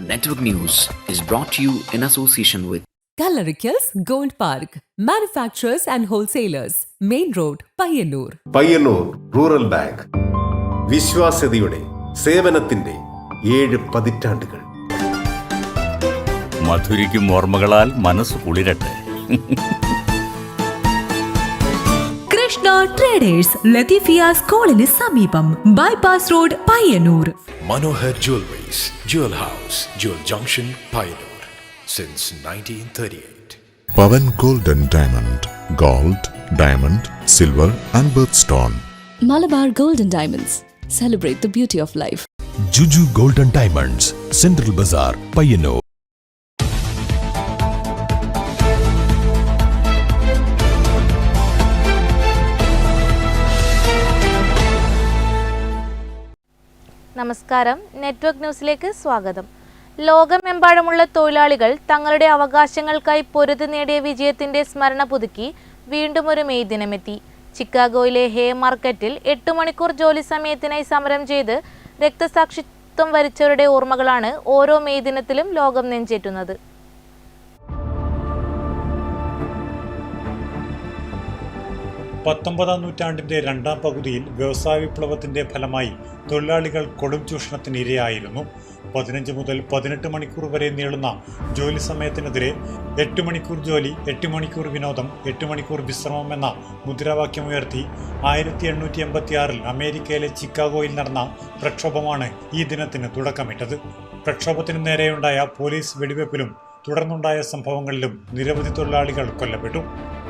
Network News is brought to you in association with Coloricals Gold Park, manufacturers and wholesalers, Main Road, Payyannur. Payyannur rural bank വിശ്വാസ്യതയുടെ സേവനത്തിന്റെ 7 പതിറ്റാണ്ടുകൾ. മധുരിക്കും ഓർമ്മകളാൽ മനസ്സ് കുളിരട്ടെ. Krishna traders, Latheefiya സ്കൂളിന് സമീപം, bypass road, Payyanur. Manohar Jewelries, Jewel House, Jewel Junction, Payanur, since 1938. Pavan Gold and Diamond, Gold, Diamond, Silver and Birthstone. Malabar Gold and Diamonds, celebrate the beauty of life. Juju Gold and Diamonds, Central Bazaar, Payanur. നമസ്കാരം, network ന്യൂസിലേക്ക് സ്വാഗതം. ലോകമെമ്പാടുമുള്ള തൊഴിലാളികൾ തങ്ങളുടെ അവകാശങ്ങൾക്കായി പൊരുതി നേടിയ വിജയത്തിന്റെ സ്മരണ പുതുക്കി വീണ്ടും ഒരു മെയ് ദിനമെത്തി. ചിക്കാഗോയിലെ ഹേ മാർക്കറ്റിൽ 8 മണിക്കൂർ ജോലി സമയത്തിനായി സമരം ചെയ്ത് രക്തസാക്ഷിത്വം വരിച്ചവരുടെ ഓർമ്മകളാണ് ഓരോ മെയ് ദിനത്തിലും ലോകം നെഞ്ചേറ്റുന്നത്. 19-ാം നൂറ്റാണ്ടിന്റെ രണ്ടാം പകുതിയിൽ വ്യവസായ വിപ്ലവത്തിന്റെ ഫലമായി തൊഴിലാളികൾ കൊടും ചൂഷണത്തിന് ഇരയായിരുന്നു. 15 മുതൽ 18 മണിക്കൂർ വരെ നീളുന്ന ജോലി സമയത്തിനെതിരെ 8 മണിക്കൂർ ജോലി, 8 മണിക്കൂർ വിനോദം, 8 മണിക്കൂർ വിശ്രമം എന്ന മുദ്രാവാക്യമുയർത്തി 1886 അമേരിക്കയിലെ ചിക്കാഗോയിൽ നടന്ന പ്രക്ഷോഭമാണ് ഈ ദിനത്തിന് തുടക്കമിട്ടത്. പ്രക്ഷോഭത്തിന് നേരെയുണ്ടായ പോലീസ് വെടിവെപ്പിലും തുടർന്നുണ്ടായ സംഭവങ്ങളിലും നിരവധി തൊഴിലാളികൾ കൊല്ലപ്പെട്ടു.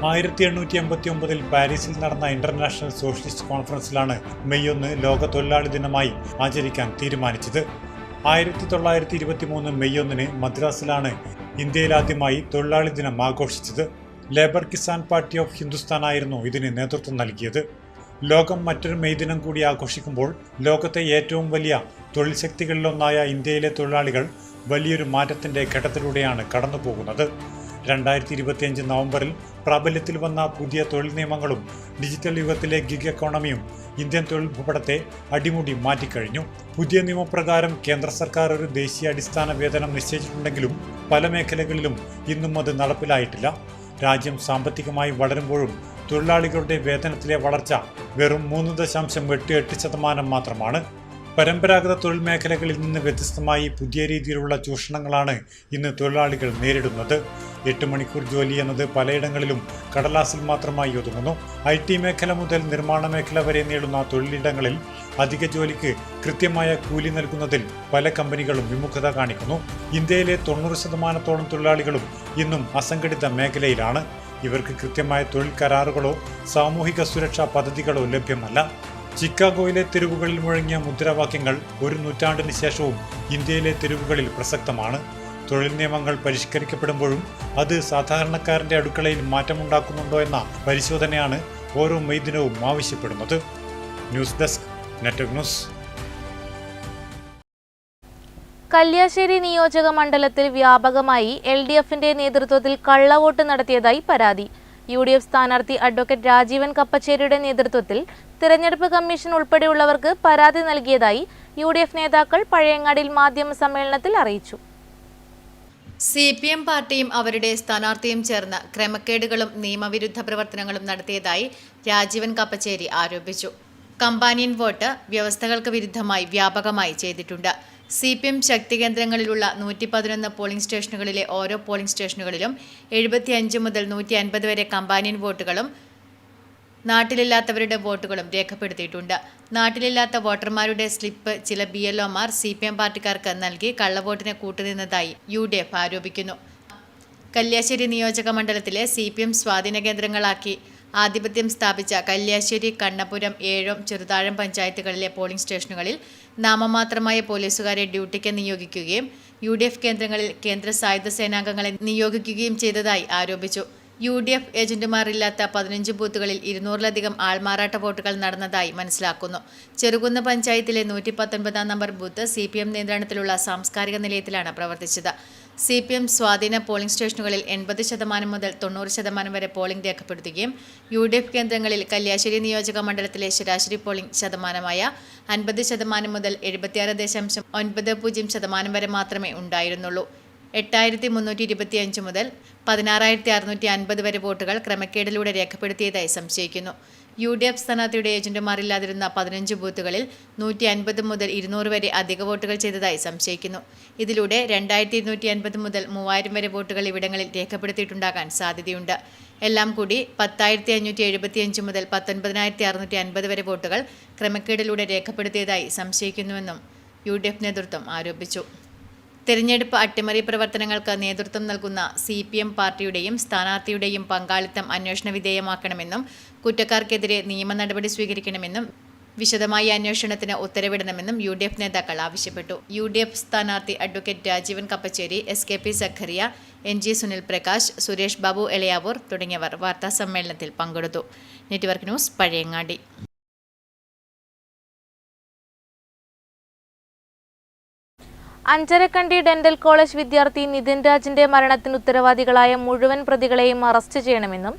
1889 പാരീസിൽ നടന്ന ഇന്റർനാഷണൽ സോഷ്യലിസ്റ്റ് കോൺഫറൻസിലാണ് മെയ് 1 ലോക തൊഴിലാളി ദിനമായി ആചരിക്കാൻ തീരുമാനിച്ചത്. 1923 മെയ് 1 മദ്രാസിലാണ് ഇന്ത്യയിലാദ്യമായി തൊഴിലാളി ദിനം ആഘോഷിച്ചത്. ലേബർ കിസാൻ പാർട്ടി ഓഫ് ഹിന്ദുസ്ഥാനായിരുന്നു ഇതിന് നേതൃത്വം നൽകിയത്. ലോകം മറ്റൊരു മെയ് ദിനം കൂടി ആഘോഷിക്കുമ്പോൾ ലോകത്തെ ഏറ്റവും വലിയ തൊഴിൽ ശക്തികളിലൊന്നായ ഇന്ത്യയിലെ തൊഴിലാളികൾ വലിയൊരു മാറ്റത്തിന്റെ ഘട്ടത്തിലൂടെയാണ് കടന്നുപോകുന്നത്. 2025 നവംബറിൽ പ്രാബല്യത്തിൽ വന്ന പുതിയ തൊഴിൽ നിയമങ്ങളും ഡിജിറ്റൽ യുഗത്തിലെ ഗിഗ് എക്കോണമിയും ഇന്ത്യൻ തൊഴിൽ ഭൂപടത്തെ അടിമുടി മാറ്റിക്കഴിഞ്ഞു. പുതിയ നിയമപ്രകാരം കേന്ദ്ര സർക്കാർ ഒരു ദേശീയ അടിസ്ഥാന വേതനം നിശ്ചയിച്ചിട്ടുണ്ടെങ്കിലും പല മേഖലകളിലും ഇന്നും അത് നടപ്പിലായിട്ടില്ല. രാജ്യം സാമ്പത്തികമായി വളരുമ്പോഴും തൊഴിലാളികളുടെ വേതനത്തിലെ വളർച്ച വെറും 3.88% മാത്രമാണ്. പരമ്പരാഗത തൊഴിൽ മേഖലകളിൽ നിന്ന് വ്യത്യസ്തമായി പുതിയ രീതിയിലുള്ള ചൂഷണങ്ങളാണ് ഇന്ന് തൊഴിലാളികൾ നേരിടുന്നത്. 8 മണിക്കൂർ ജോലി എന്നത് പലയിടങ്ങളിലും കടലാസിൽ മാത്രമായി ഒതുങ്ങുന്നു. IT മേഖല മുതൽ നിർമ്മാണ മേഖല വരെ നീളുന്ന തൊഴിലിടങ്ങളിൽ അധിക ജോലിക്ക് കൃത്യമായ കൂലി നൽകുന്നതിൽ പല കമ്പനികളും വിമുഖത കാണിക്കുന്നു. ഇന്ത്യയിലെ 90% തൊഴിലാളികളും ഇന്നും അസംഘടിത മേഖലയിലാണ്. ഇവർക്ക് കൃത്യമായ തൊഴിൽ കരാറുകളോ സാമൂഹിക സുരക്ഷാ പദ്ധതികളോ ലഭ്യമല്ല. ചിക്കാഗോയിലെ തെരുവുകളിൽ മുഴങ്ങിയ മുദ്രാവാക്യങ്ങൾ ഒരു നൂറ്റാണ്ടിന് ശേഷവും ഇന്ത്യയിലെ തെരുവുകളിൽ പ്രസക്തമാണ്. തൊഴിൽ നിയമങ്ങൾ പരിഷ്കരിക്കപ്പെടുമ്പോഴും അത് സാധാരണക്കാരന്റെ അടുക്കളയിൽ മാറ്റമുണ്ടാക്കുന്നുണ്ടോ എന്ന പരിശോധനയാണ് ഓരോ മെയ് ദിനവും ആവശ്യപ്പെടുന്നത്. News desk, network news. Kalliasseri നിയോജക മണ്ഡലത്തിൽ വ്യാപകമായി LDFന്റെ നേതൃത്വത്തിൽ കള്ളവോട്ട് നടത്തിയതായി പരാതി. UDF സ്ഥാനാർത്ഥി അഡ്വക്കേറ്റ് രാജീവൻ കപ്പച്ചേരിയുടെ നേതൃത്വത്തിൽ തിരഞ്ഞെടുപ്പ് കമ്മീഷൻ ഉൾപ്പെടെയുള്ളവർക്ക് പരാതി നൽകിയതായി UDF നേതാക്കൾ പഴയങ്ങാടിയിൽ മാധ്യമ സമ്മേളനത്തിൽ അറിയിച്ചു. CPM പാർട്ടിയും അവരുടെ സ്ഥാനാർത്ഥിയും ചേർന്ന് ക്രമക്കേടുകളും നിയമവിരുദ്ധ പ്രവർത്തനങ്ങളും നടത്തിയതായി രാജീവൻ കപ്പച്ചേരി ആരോപിച്ചു. കമ്പാനിയൻ വോട്ട് വ്യവസ്ഥകൾക്ക് വിരുദ്ധമായി വ്യാപകമായി ചെയ്തിട്ടുണ്ട്. CPM ശക്തി കേന്ദ്രങ്ങളിലുള്ള 111 പോളിംഗ് സ്റ്റേഷനുകളിലെ ഓരോ പോളിംഗ് സ്റ്റേഷനുകളിലും 75 മുതൽ 150 വരെ കമ്പാനിയൻ വോട്ടുകളും നാട്ടിലില്ലാത്തവരുടെ വോട്ടുകളും രേഖപ്പെടുത്തിയിട്ടുണ്ട്. നാട്ടിലില്ലാത്ത വോട്ടർമാരുടെ സ്ലിപ്പ് ചില BLOമാർ CPM പാർട്ടിക്കാർക്ക് നൽകി കള്ളവോട്ടിന് കൂട്ടുനിന്നതായി UDF ആരോപിക്കുന്നു. കല്യാശ്ശേരി നിയോജക മണ്ഡലത്തിലെ CPM സ്വാധീന കേന്ദ്രങ്ങളാക്കി ആധിപത്യം സ്ഥാപിച്ച കല്യാശ്ശേരി, കണ്ണപുരം, ഏഴോം, ചെറുതാഴം പഞ്ചായത്തുകളിലെ പോളിംഗ് സ്റ്റേഷനുകളിൽ നാമമാത്രമായ പോലീസുകാരെ ഡ്യൂട്ടിക്ക് നിയോഗിക്കുകയും UDF കേന്ദ്രങ്ങളിൽ കേന്ദ്ര സായുധ സേനാംഗങ്ങളെ നിയോഗിക്കുകയും ചെയ്തതായി ആരോപിച്ചു. UDF ഏജന്റുമാരില്ലാത്ത 15 ബൂത്തുകളിൽ 200-ലധികം ആൾമാറാട്ട വോട്ടുകൾ നടന്നതായി മനസ്സിലാക്കുന്നു. ചെറുകുന്ന് പഞ്ചായത്തിലെ 119 നമ്പർ ബൂത്ത് CPM നിയന്ത്രണത്തിലുള്ള സാംസ്കാരിക നിലയത്തിലാണ് പ്രവർത്തിച്ചത്. CPM സ്വാധീന പോളിംഗ് സ്റ്റേഷനുകളിൽ 80% മുതൽ 90% വരെ പോളിംഗ് രേഖപ്പെടുത്തുകയും UDF കേന്ദ്രങ്ങളിൽ കല്യാശ്ശേരി നിയോജക മണ്ഡലത്തിലെ ശരാശരി പോളിംഗ് ശതമാനമായ 50% മുതൽ 76.90% വരെ മാത്രമേ ഉണ്ടായിരുന്നുള്ളൂ. 8,325 മുതൽ 16,650 വരെ വോട്ടുകൾ ക്രമക്കേടിലൂടെ രേഖപ്പെടുത്തിയതായി സംശയിക്കുന്നു. UDF സ്ഥാനാർത്ഥിയുടെ ഏജന്റുമാരില്ലാതിരുന്ന 15 ബൂത്തുകളിൽ 150 മുതൽ 200 വരെ അധിക വോട്ടുകൾ ചെയ്തതായി സംശയിക്കുന്നു. ഇതിലൂടെ 2,250 മുതൽ 3,000 വരെ വോട്ടുകൾ ഇവിടങ്ങളിൽ രേഖപ്പെടുത്തിയിട്ടുണ്ടാകാൻ സാധ്യതയുണ്ട്. എല്ലാം കൂടി 10,575 മുതൽ 19,650 വരെ വോട്ടുകൾ ക്രമക്കേടിലൂടെ രേഖപ്പെടുത്തിയതായി സംശയിക്കുന്നുവെന്നും UDF നേതൃത്വം ആരോപിച്ചു. തെരഞ്ഞെടുപ്പ് അട്ടിമറി പ്രവർത്തനങ്ങൾക്ക് നേതൃത്വം നൽകുന്ന CPM പാർട്ടിയുടെയും സ്ഥാനാർത്ഥിയുടെയും പങ്കാളിത്തം അന്വേഷണ വിധേയമാക്കണമെന്നും കുറ്റക്കാർക്കെതിരെ നിയമ നടപടി സ്വീകരിക്കണമെന്നും വിശദമായ അന്വേഷണത്തിന് ഉത്തരവിടണമെന്നും UDF നേതാക്കൾ ആവശ്യപ്പെട്ടു. UDF സ്ഥാനാർത്ഥി advocate Rajeevan Kappacheri, SKP Sakhariya, NG Sunil Prakash, Suresh Babu Elayavoor തുടങ്ങിയവർ വാർത്താസമ്മേളനത്തിൽ പങ്കെടുത്തു. Network news, Pazhayangadi. Anjarakandy dental college വിദ്യാർത്ഥി നിതിൻ രാജിന്റെ മരണത്തിന് ഉത്തരവാദികളായ മുഴുവൻ പ്രതികളെയും അറസ്റ്റ് ചെയ്യണമെന്നും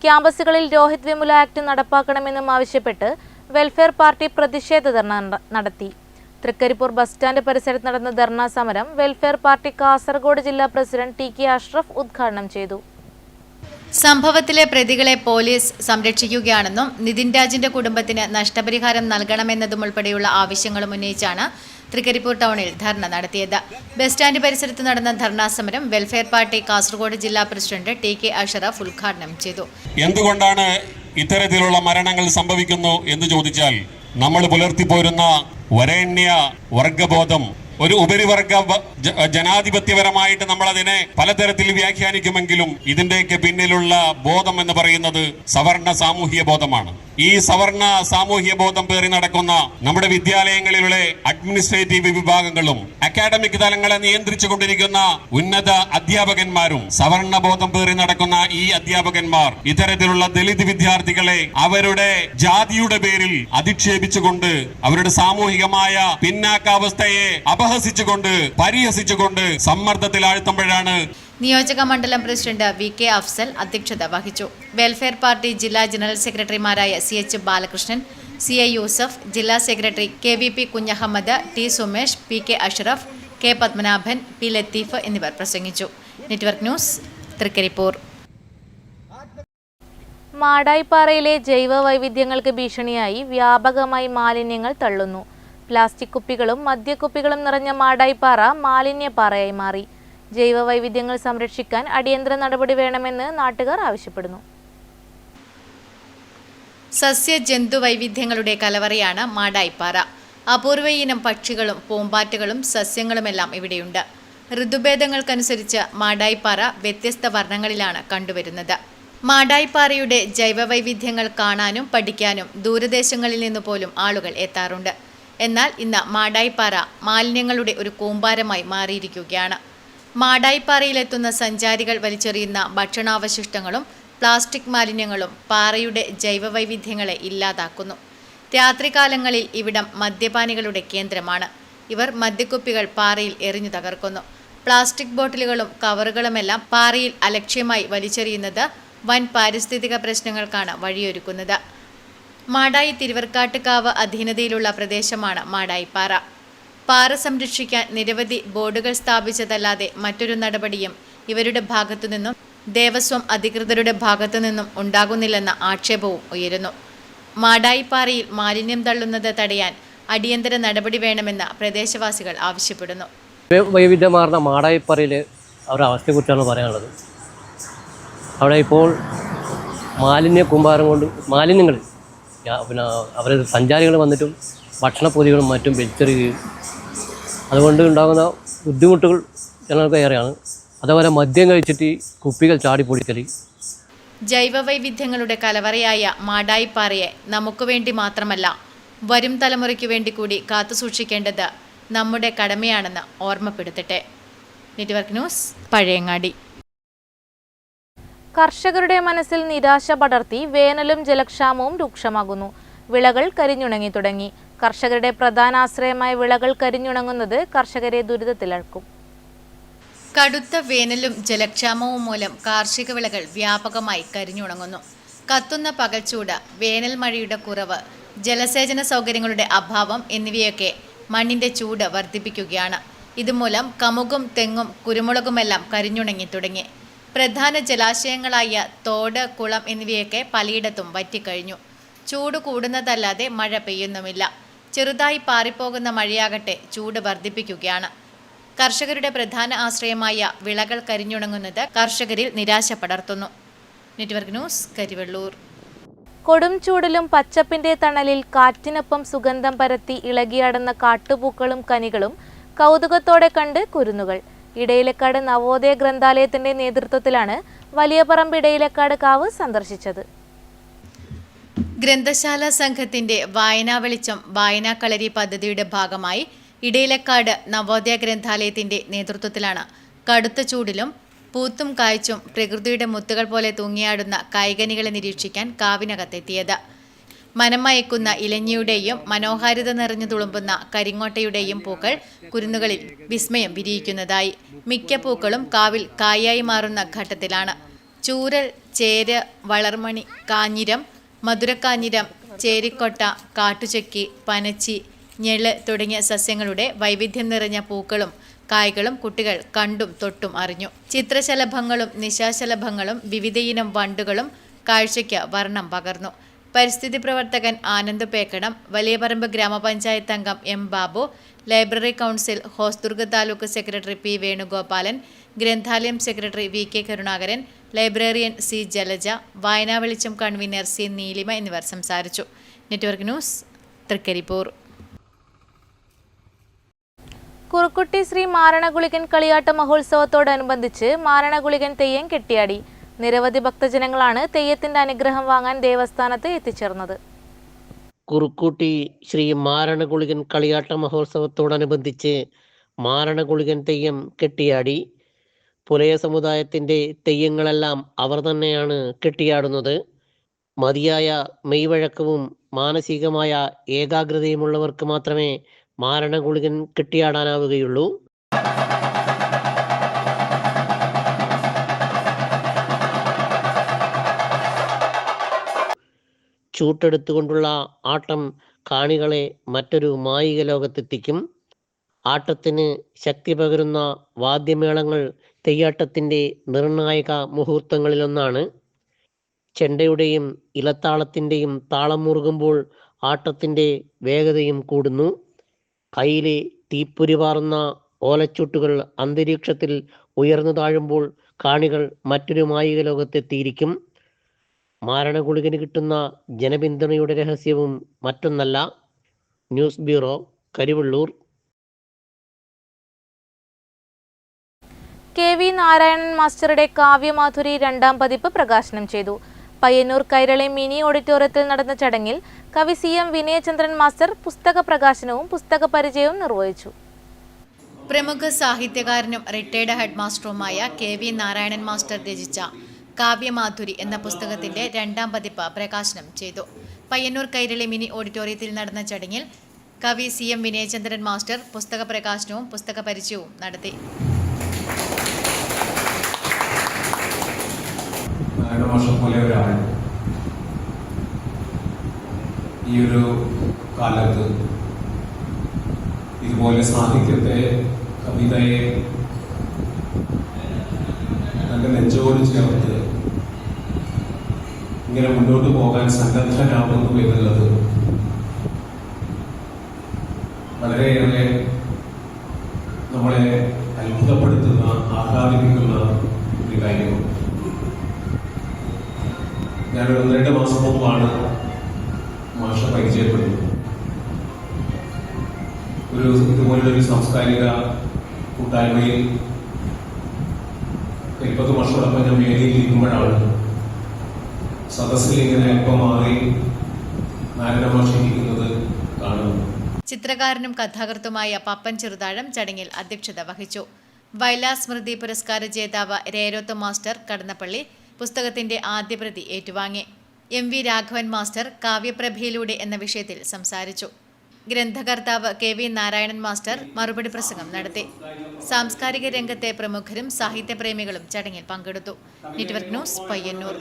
ക്യാമ്പസുകളിൽ രോഹിത് വെമുല ആക്ട് നടപ്പാക്കണമെന്നും ആവശ്യപ്പെട്ട് വെൽഫെയർ പാർട്ടി പ്രതിഷേധ ധർണ നടത്തി. തൃക്കരിപ്പൂർ ബസ് സ്റ്റാൻഡ് പരിസരത്ത് നടന്ന ധർണാ സമരം വെൽഫെയർ പാർട്ടി കാസർഗോഡ് ജില്ലാ പ്രസിഡന്റ് TK അഷ്റഫ് ഉദ്ഘാടനം ചെയ്തു. സംഭവത്തിലെ പ്രതികളെ പോലീസ് സംരക്ഷിക്കുകയാണെന്നും നിതിൻ രാജിന്റെ കുടുംബത്തിന് നഷ്ടപരിഹാരം നൽകണമെന്നതും ഉൾപ്പെടെയുള്ള ആവശ്യങ്ങളും ഉന്നയിച്ചാണ് തൃക്കരിപ്പൂർ ടൗണിൽ ധർണ നടത്തിയത്. ബസ് സ്റ്റാൻഡ് പരിസരത്ത് നടന്ന ധർണാ സമരം വെൽഫെയർ പാർട്ടി കാസർഗോഡ് ജില്ലാ പ്രസിഡന്റ് TK അഷ്റഫ് ഉദ്ഘാടനം ചെയ്തു. എന്തുകൊണ്ടാണ് ഇത്തരത്തിലുള്ള മരണങ്ങൾ സംഭവിക്കുന്നു എന്ന് ചോദിച്ചാൽ നമ്മൾ പുലർത്തിപ്പോരുന്ന വരേണ്യ വർഗബോധം, ഒരു ഉപരിവർഗ ജനാധിപത്യപരമായിട്ട് നമ്മൾ അതിനെ പലതരത്തിൽ വ്യാഖ്യാനിക്കുമെങ്കിലും ഇതിന്റെയൊക്കെ പിന്നിലുള്ള ബോധം എന്ന് പറയുന്നത് സവർണ സാമൂഹ്യ ബോധമാണ്. ഈ സവർണ സാമൂഹ്യ ബോധം പേറി നടക്കുന്ന നമ്മുടെ വിദ്യാലയങ്ങളിലെ അഡ്മിനിസ്ട്രേറ്റീവ് വിഭാഗങ്ങളും അക്കാഡമിക് തലങ്ങളെ നിയന്ത്രിച്ചു കൊണ്ടിരിക്കുന്ന ഉന്നത അധ്യാപകന്മാരും സവർണ ബോധം പേറി നടക്കുന്ന ഈ അധ്യാപകന്മാർ ഇത്തരത്തിലുള്ള ദളിത് വിദ്യാർത്ഥികളെ അവരുടെ ജാതിയുടെ പേരിൽ അധിക്ഷേപിച്ചുകൊണ്ട് അവരുടെ സാമൂഹികമായ പിന്നാക്കാവസ്ഥയെ അപഹസിച്ചുകൊണ്ട് പരിഹസിച്ചുകൊണ്ട് സമ്മർദ്ദത്തിലാഴ്ത്തുമ്പോഴാണ് നിയോജക മണ്ഡലം പ്രസിഡന്റ് VK അഫ്സൽ അധ്യക്ഷത വഹിച്ചു. വെൽഫെയർ പാർട്ടി ജില്ലാ ജനറൽ സെക്രട്ടറിമാരായ CH ബാലകൃഷ്ണൻ, CI യൂസഫ്, ജില്ലാ secretary KVP Kunhahammed, T Sumesh, PK Ashraf, K Padmanabhan, P Latheef എന്നിവർ പ്രസംഗിച്ചു. Network news, Trikaripur. മാടായിപ്പാറയിലെ ജൈവ വൈവിധ്യങ്ങൾക്ക് ഭീഷണിയായി വ്യാപകമായി മാലിന്യങ്ങൾ തള്ളുന്നു. പ്ലാസ്റ്റിക് കുപ്പികളും മദ്യക്കുപ്പികളും നിറഞ്ഞ മാടായിപ്പാറ മാലിന്യപ്പാറയായി മാറി. ജൈവ വൈവിധ്യങ്ങൾ സംരക്ഷിക്കാൻ അടിയന്തര നടപടി വേണമെന്ന് നാട്ടുകാർ ആവശ്യപ്പെടുന്നു. സസ്യ ജന്തു വൈവിധ്യങ്ങളുടെ കലവറയാണ് മാടായിപ്പാറ. അപൂർവ ഇനം പക്ഷികളും പൂമ്പാറ്റകളും സസ്യങ്ങളുമെല്ലാം ഇവിടെയുണ്ട്. ഋതുഭേദങ്ങൾക്കനുസരിച്ച് മാടായിപ്പാറ വ്യത്യസ്ത വർണ്ണങ്ങളിലാണ് കണ്ടുവരുന്നത്. മാടായിപ്പാറയുടെ ജൈവ വൈവിധ്യങ്ങൾ കാണാനും പഠിക്കാനും ദൂരദേശങ്ങളിൽ നിന്ന് പോലും ആളുകൾ എത്താറുണ്ട്. എന്നാൽ ഇന്ന് മാടായിപ്പാറ മാലിന്യങ്ങളുടെ ഒരു കൂമ്പാരമായി മാറിയിരിക്കുകയാണ്. മാടായിപ്പാറയിലെത്തുന്ന സഞ്ചാരികൾ വലിച്ചെറിയുന്ന ഭക്ഷണാവശിഷ്ടങ്ങളും പ്ലാസ്റ്റിക് മാലിന്യങ്ങളും പാറയുടെ ജൈവ വൈവിധ്യങ്ങളെ ഇല്ലാതാക്കുന്നു. രാത്രികാലങ്ങളിൽ ഇവിടം മദ്യപാനികളുടെ കേന്ദ്രമാണ്. ഇവർ മദ്യക്കുപ്പികൾ പാറയിൽ എറിഞ്ഞു തകർക്കുന്നു. പ്ലാസ്റ്റിക് ബോട്ടിലുകളും കവറുകളുമെല്ലാം പാറയിൽ അലക്ഷ്യമായി വലിച്ചെറിയുന്നത് വൻ പാരിസ്ഥിതിക പ്രശ്നങ്ങൾക്കാണ് വഴിയൊരുക്കുന്നത്. മാടായി തിരുവർക്കാട്ടുകാവ് അധീനതയിലുള്ള പ്രദേശമാണ് മാടായിപ്പാറ. പാറ സംരക്ഷിക്കാൻ നിരവധി ബോർഡുകൾ സ്ഥാപിച്ചതല്ലാതെ മറ്റൊരു നടപടിയും ഇവരുടെ ഭാഗത്തുനിന്നും ദേവസ്വം അധികൃതരുടെ ഭാഗത്തുനിന്നും ഉണ്ടാകുന്നില്ലെന്ന ആക്ഷേപവും ഉയരുന്നു. മാടായിപ്പാറയിൽ മാലിന്യം തള്ളുന്നത് തടയാൻ അടിയന്തര നടപടി വേണമെന്ന് പ്രദേശവാസികൾ ആവശ്യപ്പെടുന്നു. വൈവിധ്യമാർന്ന മാടായിപ്പാറയിലെ അവരുടെ അവസ്ഥയെക്കുറിച്ചാണ് പറയാനുള്ളത്. അവിടെ ഇപ്പോൾ മാലിന്യ കൂമ്പാരം കൊണ്ട് മാലിന്യങ്ങൾ അവർ സഞ്ചാരികൾ വന്നിട്ടും ഭക്ഷണപ്പൊതികളും മറ്റും വലിച്ചെറിയുകയും അതുകൊണ്ട് ഉണ്ടാകുന്ന ബുദ്ധിമുട്ടുകൾ ജനങ്ങൾക്ക് ഏറെയാണ്. അതുപോലെ മദ്യം കഴിച്ചിട്ട് കുപ്പികൾ ചാടിപ്പൊടിക്കൽ. ജൈവ വൈവിധ്യങ്ങളുടെ കലവറയായ മാടായിപ്പാറയെ നമുക്ക് വേണ്ടി മാത്രമല്ല വരും തലമുറയ്ക്ക് വേണ്ടി കൂടി കാത്തുസൂക്ഷിക്കേണ്ടത് നമ്മുടെ കടമയാണെന്ന് ഓർമ്മപ്പെടുത്തട്ടെ. Network news, Pazhayangadi. കർഷകരുടെ മനസ്സിൽ നിരാശ പടർത്തി വേനലും ജലക്ഷാമവും രൂക്ഷമാകുന്നു. വിളകൾ കരിഞ്ഞുണങ്ങി തുടങ്ങി. കർഷകരുടെ പ്രധാന ആശ്രയമായ വിളകൾ കരിഞ്ഞുണങ്ങുന്നത് കർഷകരെ ദുരിതത്തിലാക്കും. കടുത്ത വേനലും ജലക്ഷാമവും മൂലം കാർഷിക വിളകൾ വ്യാപകമായി കരിഞ്ഞുണങ്ങുന്നു. കത്തുന്ന പകൽച്ചൂട്, വേനൽ മഴയുടെ കുറവ്, ജലസേചന സൗകര്യങ്ങളുടെ അഭാവം എന്നിവയൊക്കെ മണ്ണിന്റെ ചൂട് വർദ്ധിപ്പിക്കുകയാണ്. ഇതുമൂലം കമുകും തെങ്ങും കുരുമുളകുമെല്ലാം കരിഞ്ഞുണങ്ങി തുടങ്ങി. പ്രധാന ജലാശയങ്ങളായ തോട്, കുളം എന്നിവയൊക്കെ പലയിടത്തും വറ്റിക്കഴിഞ്ഞു. ചൂട് കൂടുന്നതല്ലാതെ മഴ പെയ്യുന്നുമില്ല. ചെറുതായി പാറിപ്പോകുന്ന മഴയാകട്ടെ ചൂട് വർദ്ധിപ്പിക്കുകയാണ്. കർഷകരുടെ പ്രധാന ആശ്രയമായ വിളകൾ കരിഞ്ഞുണങ്ങുന്നത് കർഷകരിൽ നിരാശ പടർത്തുന്നു. Network news, Karivellur. കൊടും ചൂടിലും പച്ചപ്പിന്റെ തണലിൽ കാറ്റിനൊപ്പം സുഗന്ധം പരത്തി ഇളകിയാടുന്ന കാട്ടുപൂക്കളും കനികളും കൗതുകത്തോടെ കണ്ട് കുരുന്നുകൾ. ഇടയിലക്കാട് നവോദയ ഗ്രന്ഥാലയത്തിന്റെ നേതൃത്വത്തിലാണ് വലിയപറമ്പ് ഇടയിലക്കാട് കാവ് സന്ദർശിച്ചത്. ഗ്രന്ഥശാല സംഘത്തിന്റെ വായനാ വെളിച്ചം വായനാ കളരി പദ്ധതിയുടെ ഭാഗമായി ഇടയിലക്കാട് നവോദയ ഗ്രന്ഥാലയത്തിന്റെ നേതൃത്വത്തിലാണ് കടുത്ത ചൂടിലും പൂത്തും കായ്ച്ചും പ്രകൃതിയുടെ മുത്തുകൾ പോലെ തൂങ്ങിയാടുന്ന കായ്കനികളെ നിരീക്ഷിക്കാൻ കാവിനകത്തെത്തിയത്. മനമയക്കുന്ന ഇലഞ്ഞിയുടെയും മനോഹാരിത നിറഞ്ഞു തുളുമ്പുന്ന കരിങ്ങോട്ടയുടെയും പൂക്കൾ കുരുന്നുകളിൽ വിസ്മയം വിരിയിക്കുന്നതായി. മിക്ക പൂക്കളും കാവിൽ കായായി മാറുന്ന ഘട്ടത്തിലാണ്. ചൂരൽ, ചേര്, വളർമണി, കാഞ്ഞിരം, മധുരക്കാഞ്ഞിരം, ചേരിക്കൊട്ട, കാട്ടുചെക്കി, പനച്ചി, ഞെള് തുടങ്ങിയ സസ്യങ്ങളുടെ വൈവിധ്യം നിറഞ്ഞ പൂക്കളും കായ്കളും കുട്ടികൾ കണ്ടും തൊട്ടും അറിഞ്ഞു. ചിത്രശലഭങ്ങളും നിശാശലഭങ്ങളും വിവിധയിനം വണ്ടുകളും കാഴ്ചയ്ക്ക് വർണ്ണം പകർന്നു. പരിസ്ഥിതി പ്രവർത്തകൻ ആനന്ദ് പേക്കടം, വലിയപറമ്പ് ഗ്രാമപഞ്ചായത്ത് അംഗം M Babu, library council Hosdurg taluk secretary P Venugopalan, ഗ്രന്ഥാലയം secretary V K Karunakaran, librarian C Jalaja, വായനാ വെളിച്ചം കൺവീനർ സി നീലിമ എന്നിവർ സംസാരിച്ചു. Network news, Trikaripur. കുറുക്കുട്ടി ശ്രീ മാരണഗുളികൻ കളിയാട്ട മഹോത്സവത്തോടനുബന്ധിച്ച് മാരണഗുളികൻ തെയ്യം കെട്ടിയാടി. നിരവധി ഭക്തജനങ്ങളാണ് തെയ്യത്തിന്റെ അനുഗ്രഹം വാങ്ങാൻ ദേവസ്ഥാനത്ത് എത്തിച്ചേർന്നത്. കുറുക്കുട്ടി ശ്രീ മാരണഗുളികൻ കളിയാട്ട മഹോത്സവത്തോടനുബന്ധിച്ച് മാരണഗുളികൻ തെയ്യം കെട്ടിയാടി. പുലയ സമുദായത്തിന്റെ തെയ്യങ്ങളെല്ലാം അവർ തന്നെയാണ് കെട്ടിയാടുന്നത്. മതിയായ മെയ്വഴക്കവും മാനസികമായ ഏകാഗ്രതയുമുള്ളവർക്ക് മാത്രമേ മാരണഗുളികൻ കെട്ടിയാടാനാവുകയുള്ളൂ. ചൂട്ടെടുത്തുകൊണ്ടുള്ള ആട്ടം കാണികളെ മറ്റൊരു മായിക ലോകത്തെത്തിക്കും. ആട്ടത്തിന് ശക്തി പകരുന്ന വാദ്യമേളങ്ങൾ തെയ്യാട്ടത്തിൻ്റെ നിർണായക മുഹൂർത്തങ്ങളിലൊന്നാണ്. ചെണ്ടയുടെയും ഇലത്താളത്തിൻ്റെയും താളം മുറുകുമ്പോൾ ആട്ടത്തിൻ്റെ വേഗതയും കൂടുന്നു. കയ്യിലെ തീപ്പൊരി പാറുന്ന ഓലച്ചൂട്ടുകൾ അന്തരീക്ഷത്തിൽ ഉയർന്നു താഴുമ്പോൾ കാണികൾ മറ്റൊരു മായിക ലോകത്തെത്തിയിരിക്കും. മാരണഗുളികന് കിട്ടുന്ന ജനപിന്തുണയുടെ രഹസ്യവും മറ്റൊന്നല്ല. News bureau, Karivellur. K V Narayanan മാസ്റ്ററുടെ കാവ്യമാധുരി 2ാം പതിപ്പ് പ്രകാശനം ചെയ്തു. പയ്യന്നൂർ കൈരളി മിനി ഓഡിറ്റോറിയത്തിൽ നടന്ന ചടങ്ങിൽ കവി സി എം വിനയചന്ദ്രൻ മാസ്റ്റർ പുസ്തക പ്രകാശനവും പുസ്തക പരിചയവും നിർവഹിച്ചു. പ്രമുഖ സാഹിത്യകാരനും റിട്ടയർഡ് ഹെഡ് മാസ്റ്ററുമായ കെ വി നാരായണൻ മാസ്റ്റർ രചിച്ച കാവ്യമാധുരി എന്ന പുസ്തകത്തിന്റെ 2ാം പതിപ്പ് പ്രകാശനം ചെയ്തു. പയ്യന്നൂർ കൈരളി മിനി ഓഡിറ്റോറിയത്തിൽ നടന്ന ചടങ്ങിൽ കവി സി എം വിനയചന്ദ്രൻ മാസ്റ്റർ പുസ്തക പ്രകാശനവും പുസ്തക പരിചയവും നടത്തി. വർഷം പോലെ ഒരാൾ ഈ ഒരു കാലത്ത് ഇതുപോലെ സാഹിത്യത്തെ, കവിതയെ തന്റെ നെഞ്ചോട് ചേർത്ത് ഇങ്ങനെ മുന്നോട്ട് പോകാൻ സന്നദ്ധനാകുന്നു എന്നുള്ളത് വളരെയേറെ നമ്മളെ അത്ഭുതപ്പെടുത്തുന്ന, ആഹ്ലാദിപ്പിക്കുന്ന ഒരു കാര്യമാണ്. ഞാനൊരു 1-2 മാസം മുമ്പാണ് മാഷ പരിചയപ്പെടുന്നത്. ഇതുപോലൊരു സാംസ്കാരിക കൂട്ടായ്മയിൽ 30 വർഷത്തോടൊപ്പം ഞാൻ വേദിയിൽ ഇരിക്കുമ്പോഴാണ് സദസ്സിൽ ഇങ്ങനെ അല്പം മാറി നാരായണ മാഷ ഇരിക്കുന്നത് കാണുന്നത്. ചിത്രകാരനും കഥാകൃത്തുമായ പപ്പൻ ചെറുതാഴം ചടങ്ങിൽ അധ്യക്ഷത വഹിച്ചു. വയലാ സ്മൃതി പുരസ്കാര ജേതാവ് രേരോത്ത് മാസ്റ്റർ കടന്നപ്പള്ളി പുസ്തകത്തിന്റെ ആദ്യ പ്രതി ഏറ്റുവാങ്ങി. എം വി രാഘവൻ മാസ്റ്റർ കാവ്യപ്രഭയിലൂടെ എന്ന വിഷയത്തിൽ സംസാരിച്ചു. ഗ്രന്ഥകർത്താവ് KV നാരായണൻ മാസ്റ്റർ മറുപടി പ്രസംഗം നടത്തി. സാംസ്കാരിക രംഗത്തെ പ്രമുഖരും സാഹിത്യപ്രേമികളും ചടങ്ങിൽ പങ്കെടുത്തു. Network news, Payyanur.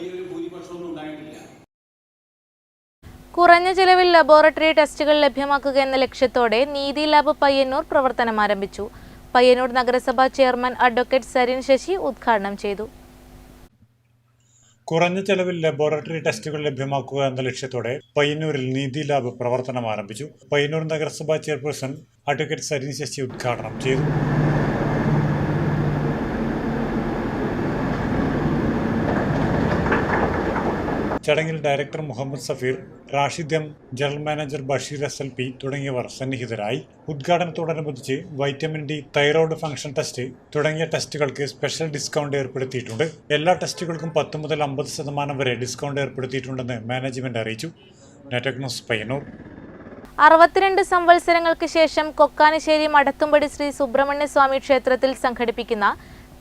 കുറഞ്ഞ ചെലവിൽ ലബോറട്ടറി ടെസ്റ്റുകൾ ലഭ്യമാക്കുക എന്ന ലക്ഷ്യത്തോടെ നീതി ലാബ് പയ്യന്നൂർ പ്രവർത്തനം ആരംഭിച്ചു. പയ്യന്നൂർ നഗരസഭാ ചെയർമാൻ അഡ്വക്കേറ്റ് സരിൻ ശശി ഉദ്ഘാടനം ചെയ്തു. കുറഞ്ഞ ചെലവിൽ ലബോറട്ടറി ടെസ്റ്റുകൾ ലഭ്യമാക്കുക എന്ന ലക്ഷ്യത്തോടെ പയ്യന്നൂരിൽ നീതി ലാബ് പ്രവർത്തനം ആരംഭിച്ചു. പയ്യന്നൂർ നഗരസഭാ ചെയർപേഴ്സൺ അഡ്വക്കേറ്റ് സരിൻ ശശി ഉദ്ഘാടനം ചെയ്തു. ചടങ്ങിൽ director Muhammad Safeer, Rashid M, general manager Basheer SLP തുടങ്ങിയവർ സന്നിഹിതരായി. ഉദ്ഘാടനത്തോടനുബന്ധിച്ച് vitamin D, thyroid function test തുടങ്ങിയ ടെസ്റ്റുകൾക്ക് സ്പെഷ്യൽ ഡിസ്കൗണ്ട് ഏർപ്പെടുത്തിയിട്ടുണ്ട്. എല്ലാ ടെസ്റ്റുകൾക്കും 10 മുതൽ 50% വരെ ഡിസ്കൗണ്ട് ഏർപ്പെടുത്തിയിട്ടുണ്ടെന്ന് മാനേജ്മെന്റ് അറിയിച്ചു. Network news, Payyanur. 62 സംവത്സരങ്ങൾക്ക് ശേഷം കൊക്കാനിശ്ശേരി മടത്തുംപടി ശ്രീ സുബ്രഹ്മണ്യ സ്വാമി ക്ഷേത്രത്തിൽ സംഘടിപ്പിക്കുന്ന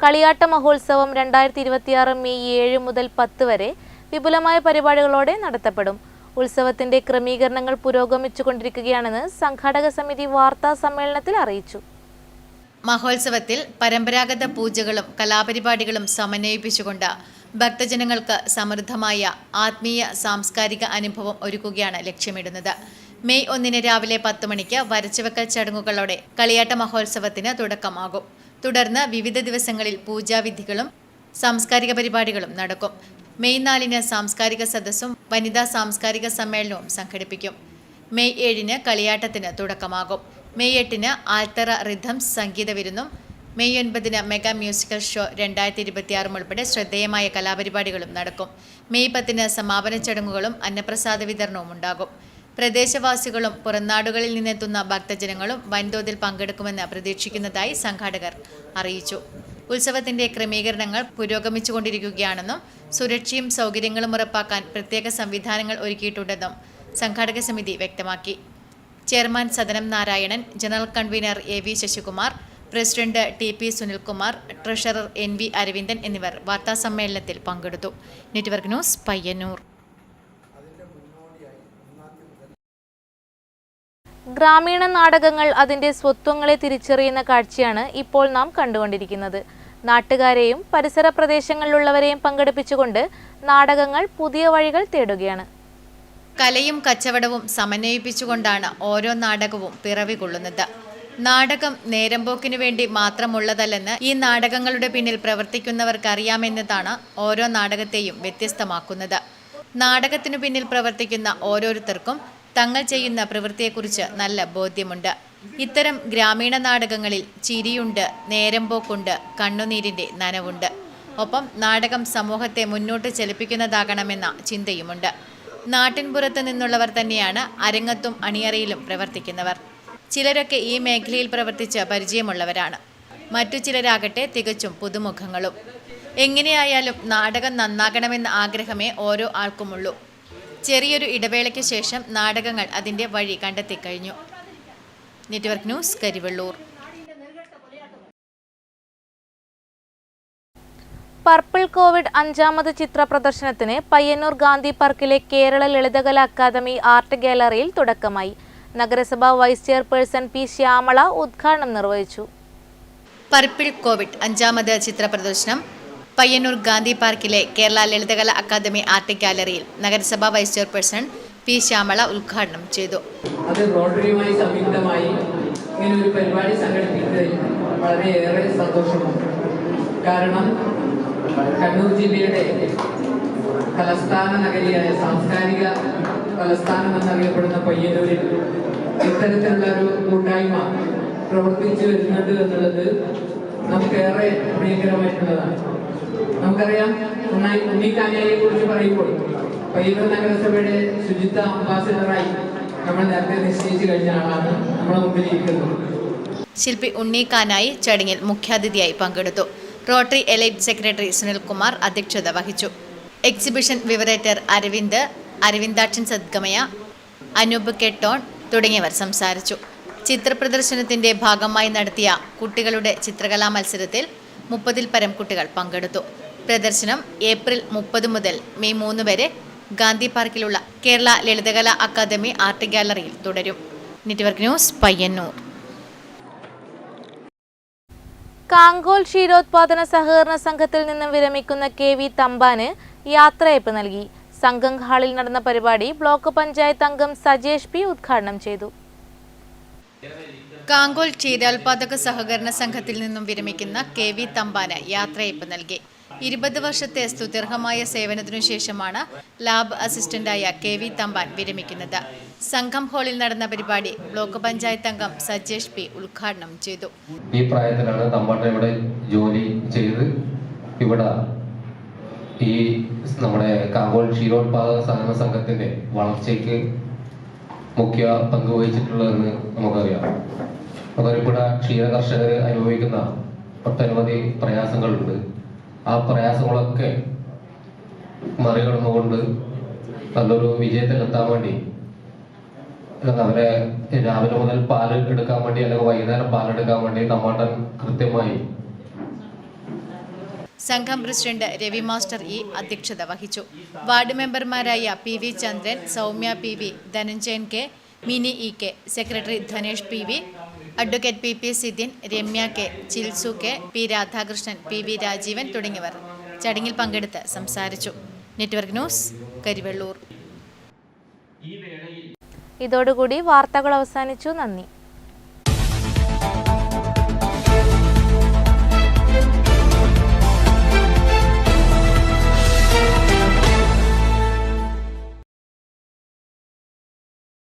കളിയാട്ട മഹോത്സവം 2026 മെയ് 7 മുതൽ 10 വരെ വിപുലമായ പരിപാടികളോടെ നടത്തപ്പെടും. ഉത്സവത്തിന്റെ ക്രമീകരണങ്ങൾ പുരോഗമിച്ചുകൊണ്ടിരിക്കുകയാണെന്ന് സംഘാടക സമിതി വാർത്താ സമ്മേളനത്തിൽ അറിയിച്ചു. മഹോത്സവത്തിൽ പരമ്പരാഗത പൂജകളും കലാപരിപാടികളും സമന്വയിപ്പിച്ചുകൊണ്ട് ഭക്തജനങ്ങൾക്ക് സമൃദ്ധമായ ആത്മീയ സാംസ്കാരിക അനുഭവം ഒരുക്കുകയാണ് ലക്ഷ്യമിടുന്നത്. മെയ് 1 രാവിലെ 10 മണിക്ക് വരച്ചുവെക്കൽ ചടങ്ങുകളോടെ കളിയാട്ട മഹോത്സവത്തിന് തുടക്കമാകും. തുടർന്ന് വിവിധ ദിവസങ്ങളിൽ പൂജാവിധികളും സാംസ്കാരിക പരിപാടികളും നടക്കും. മെയ് 4 സാംസ്കാരിക സദസ്സും വനിതാ സാംസ്കാരിക സമ്മേളനവും സംഘടിപ്പിക്കും. മെയ് 7 കളിയാട്ടത്തിന് തുടക്കമാകും. മെയ് 8 ആൽത്തറ റിഥംസ് സംഗീത വിരുന്നും മെയ് 9 മെഗാ മ്യൂസിക്കൽ ഷോ 2026 ഉൾപ്പെടെ ശ്രദ്ധേയമായ കലാപരിപാടികളും നടക്കും. മെയ് 10 സമാപന ചടങ്ങുകളും അന്നപ്രസാദ വിതരണവും ഉണ്ടാകും. പ്രദേശവാസികളും പുറംനാടുകളിൽ നിന്നെത്തുന്ന ഭക്തജനങ്ങളും വൻതോതിൽ പങ്കെടുക്കുമെന്ന് പ്രതീക്ഷിക്കുന്നതായി സംഘാടകർ അറിയിച്ചു. ഉത്സവത്തിന്റെ ക്രമീകരണങ്ങൾ പുരോഗമിച്ചുകൊണ്ടിരിക്കുകയാണെന്നും സുരക്ഷയും സൗകര്യങ്ങളും ഉറപ്പാക്കാൻ പ്രത്യേക സംവിധാനങ്ങൾ ഒരുക്കിയിട്ടുണ്ടെന്നും സംഘാടക സമിതി വ്യക്തമാക്കി. Chairman Sadanam Narayanan, general convener AV Sasikumar, president TP Sunilkumar, treasurer NV Aravindan എന്നിവർ വാർത്താസമ്മേളനത്തിൽ പങ്കെടുത്തു. Network news, Payyannur. ഗ്രാമീണ നാടകങ്ങൾ അതിന്റെ സ്വത്വങ്ങളെ തിരിച്ചറിയുന്ന കാഴ്ചയാണ് ഇപ്പോൾ നാം കണ്ടുകൊണ്ടിരിക്കുന്നത്. നാട്ടുകാരെയും പരിസര പ്രദേശങ്ങളിലുള്ളവരെയും പങ്കെടുപ്പിച്ചുകൊണ്ട് നാടകങ്ങൾ പുതിയ വഴികൾ തേടുകയാണ്. കലയും കച്ചവടവും സമന്വയിപ്പിച്ചുകൊണ്ടാണ് ഓരോ നാടകവും പിറവികൊള്ളുന്നത്. നാടകം നേരമ്പോക്കിനു വേണ്ടി മാത്രമുള്ളതല്ലെന്ന് ഈ നാടകങ്ങളുടെ പിന്നിൽ പ്രവർത്തിക്കുന്നവർക്കറിയാമെന്നതാണ് ഓരോ നാടകത്തെയും വ്യത്യസ്തമാക്കുന്നത്. നാടകത്തിനു പിന്നിൽ പ്രവർത്തിക്കുന്ന ഓരോരുത്തർക്കും തങ്ങൾ ചെയ്യുന്ന പ്രവൃത്തിയെക്കുറിച്ച് നല്ല ബോധ്യമുണ്ട്. ഇത്തരം ഗ്രാമീണ നാടകങ്ങളിൽ ചിരിയുണ്ട്, നേരമ്പോക്കുണ്ട്, കണ്ണുനീരിൻ്റെ നനവുണ്ട്. ഒപ്പം നാടകം സമൂഹത്തെ മുന്നോട്ട് ചലിപ്പിക്കുന്നതാകണമെന്ന ചിന്തയുമുണ്ട്. നാട്ടിൻപുറത്ത് നിന്നുള്ളവർ തന്നെയാണ് അരങ്ങത്തും അണിയറയിലും പ്രവർത്തിക്കുന്നവർ. ചിലരൊക്കെ ഈ മേഖലയിൽ പ്രവർത്തിച്ച് പരിചയമുള്ളവരാണ്. മറ്റു ചിലരാകട്ടെ തികച്ചും പുതുമുഖങ്ങളും. എങ്ങനെയായാലും നാടകം നന്നാകണമെന്ന ആഗ്രഹമേ ഓരോ ആൾക്കുമുള്ളൂ. ചെറിയൊരു ഇടവേളയ്ക്ക് ശേഷം നാടകങ്ങൾ അതിൻ്റെ വഴി കണ്ടെത്തിക്കഴിഞ്ഞു. Network news, Karivellur. Purple covid 5ാമത് ചിത്ര പ്രദർശനത്തിന് പയ്യന്നൂർ ഗാന്ധി പാർക്കിലെ കേരള ലളിതകലാ അക്കാദമി ആർട്ട് ഗാലറിയിൽ തുടക്കമായി. നഗരസഭാ വൈസ് ചെയർപേഴ്സൺ P. ശ്യാമള ഉദ്ഘാടനം നിർവഹിച്ചു. പർപ്പിൾ കോവിഡ് 5ാമത് ചിത്ര പ്രദർശനം പയ്യന്നൂർ ഗാന്ധി പാർക്കിലെ കേരള ലളിതകലാ അക്കാദമി ആർട്ട് ഗാലറിയിൽ നഗരസഭാ വൈസ് ചെയർപേഴ്സൺ P. ശ്യാമള ഉദ്ഘാടനം ചെയ്തു. അത് റോട്ടറിയുമായി സംയുക്തമായി ഇങ്ങനെ ഒരു പരിപാടി സംഘടിപ്പിച്ചതിൽ വളരെയേറെ സന്തോഷമുണ്ട്. കാരണം കണ്ണൂർ ജില്ലയുടെ തലസ്ഥാന നഗരിയായ സാംസ്കാരിക തലസ്ഥാനം എന്നറിയപ്പെടുന്ന പയ്യന്നൂരിൽ ഇത്തരത്തിലുള്ള ഒരു കൂട്ടായ്മ പ്രവർത്തിച്ചു വരുന്നുണ്ട് എന്നുള്ളത് നമുക്കേറെ പ്രിയകരമായിട്ടുള്ളതാണ്. നമുക്കറിയാം, ഉണ്ണിക്കാനായെ കുറിച്ച് പറയുമ്പോൾ പയ്യന്നൂർ നഗരസഭയുടെ ശുചിത്വ അംബാസിഡറായി നമ്മൾ നേരത്തെ നിശ്ചയിച്ചു കഴിഞ്ഞ ആളാണ് നമ്മുടെ മുമ്പിൽ ഇരിക്കുന്നത്. ശില്പി ഉണ്ണിക്കാനായി ചടങ്ങിൽ മുഖ്യാതിഥിയായി പങ്കെടുത്തു. റോട്ടറി എലൈറ്റ് സെക്രട്ടറി സുനിൽകുമാർ അധ്യക്ഷത വഹിച്ചു. എക്സിബിഷൻ വിവറേറ്റർ അരവിന്ദാക്ഷൻ സദ്ഗമയ, അനൂപ് കെട്ടോൺ തുടങ്ങിയവർ സംസാരിച്ചു. ചിത്രപ്രദർശനത്തിന്റെ ഭാഗമായി നടത്തിയ കുട്ടികളുടെ ചിത്രകലാ മത്സരത്തിൽ 30-ൽ പരം കുട്ടികൾ പങ്കെടുത്തു. പ്രദർശനം ഏപ്രിൽ 30 മുതൽ മെയ് 3 വരെ ഗാന്ധി പാർക്കിലുള്ള കേരള ലളിതകലാ അക്കാദമി ആർട്ട് ഗാലറിയിൽ തുടരും. Network news Payyannur. കാങ്കോൽ ക്ഷീരോത്പാദന സഹകരണ സംഘത്തിൽ നിന്നും വിരമിക്കുന്ന KV തമ്പാന് യാത്രയയപ്പ് നൽകി. സംഘം ഹാളിൽ നടന്ന പരിപാടി ബ്ലോക്ക് പഞ്ചായത്ത് അംഗം സജേഷ് P ഉദ്ഘാടനം ചെയ്തു. കാങ്കോൽ ക്ഷീരോത്പാദക സഹകരണ സംഘത്തിൽ നിന്നും വിരമിക്കുന്ന KV തമ്പാന് യാത്രയയപ്പ് നൽകി. 20 വർഷത്തെ സ്തുത്യർഹമായ സേവനത്തിനു ശേഷമാണ് ലാബ് അസിസ്റ്റന്റായ KV തമ്പാൻ വിരമിക്കുന്നത്. സംഘം ഹാളിൽ നടന്ന പരിപാടി ബ്ലോക്ക് പഞ്ചായത്ത് അംഗം സജേഷ് P ഉദ്ഘാടനം ചെയ്തു. ഈ പ്രായത്തിലാണ് തമ്പാൻ ഇവിടെ ജോലി ചെയ്ത് ഇവിടെ ഈ നമ്മുടെ കാങ്കോൽ ക്ഷീരോത്പാദക സഹകരണ സംഘത്തിന്റെ വളർച്ചയ്ക്ക് മുഖ്യ പങ്ക് വഹിച്ചിട്ടുള്ളതെന്ന് നമുക്കറിയാം. ഇവിടെ ക്ഷീര കർഷകർ അനുഭവിക്കുന്ന ഒട്ടനവധി പ്രയാസങ്ങളുണ്ട്. ആ പ്രയാസങ്ങളൊക്കെ മറികടന്നുകൊണ്ട് നല്ലൊരു വിജയത്തിലെത്താൻ വേണ്ടി അവരെ രാവിലെ മുതൽ പാല് എടുക്കാൻ വേണ്ടി അല്ലെങ്കിൽ വൈകുന്നേരം പാലെടുക്കാൻ വേണ്ടി തമ്പാട്ടൻ കൃത്യമായി. സംഘം പ്രസിഡന്റ് രവി മാസ്റ്റർ അധ്യക്ഷത വഹിച്ചു. വാർഡ് മെമ്പർമാരായ PV Chandran, Soumya PV, Dhananjayan K, Mini EK, secretary Dhanesh PV, advocate PP Sidin, Ramya K, Chilsu K, P Radhakrishnan, PV Rajeevan തുടങ്ങിയവർ ചടങ്ങിൽ പങ്കെടുത്ത് സംസാരിച്ചു. Network news Karivellur. ഇതോടുകൂടി വാർത്തകൾ അവസാനിച്ചു. നന്ദി.